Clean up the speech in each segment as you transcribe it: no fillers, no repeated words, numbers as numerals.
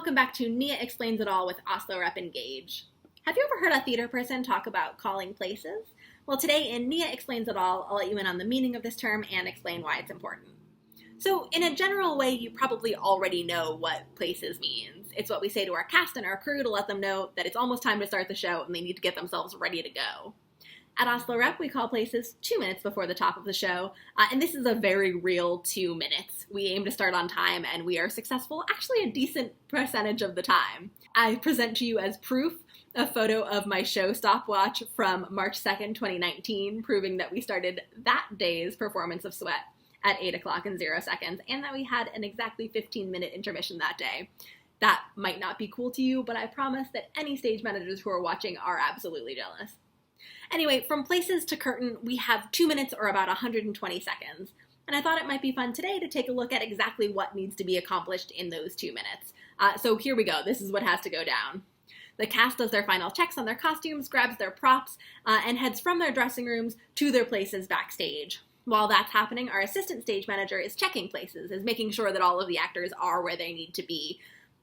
welcome back to Nia Explains It All with Oslo Rep Engage. Have you ever heard a theater person talk about calling places? Well, today in Nia Explains It All, I'll let you in on the meaning of this term and explain why it's important. So, in a general way, you probably already know what places means. It's what we say to our cast and our crew to let them know that it's almost time to start the show and they need to get themselves ready to go. At Oslo Rep, we call places 2 minutes before the top of the show, and this is a very real 2 minutes. We aim to start on time, and we are successful actually a decent percentage of the time. I present to you as proof a photo of my show stopwatch from March 2nd, 2019, proving that we started that day's performance of Sweat at 8 o'clock and 0 seconds, and that we had an exactly 15-minute intermission that day. That might not be cool to you, but I promise that any stage managers who are watching are absolutely jealous. Anyway, from places to curtain, we have 2 minutes or about 120 seconds. And I thought it might be fun today to take a look at exactly what needs to be accomplished in those 2 minutes. So here we go. This is what has to go down. The cast does their final checks on their costumes, grabs their props, and heads from their dressing rooms to their places backstage. While that's happening, our assistant stage manager is checking places, is making sure that all of the actors are where they need to be.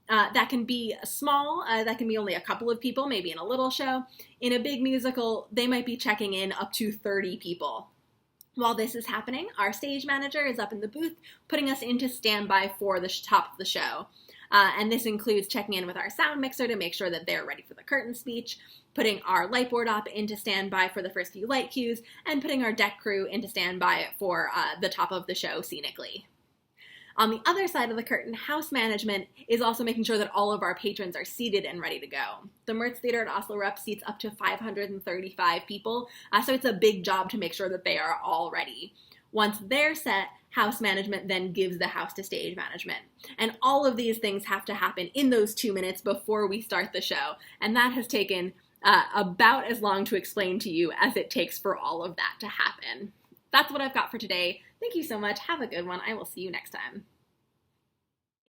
That can be small, that can be only a couple of people, maybe in a little show. In a big musical, they might be checking in up to 30 people. While this is happening, our stage manager is up in the booth, putting us into standby for the top of the show. And this includes checking in with our sound mixer to make sure that they're ready for the curtain speech, putting our light board op into standby for the first few light cues, and putting our deck crew into standby for the top of the show scenically. On the other side of the curtain, house management is also making sure that all of our patrons are seated and ready to go. The Mertz Theater at Oslo Rep seats up to 535 people, so it's a big job to make sure that they are all ready. Once they're set, house management then gives the house to stage management. And all of these things have to happen in those 2 minutes before we start the show, and that has taken about as long to explain to you as it takes for all of that to happen. That's what I've got for today. Thank you so much. Have a good one. I will see you next time.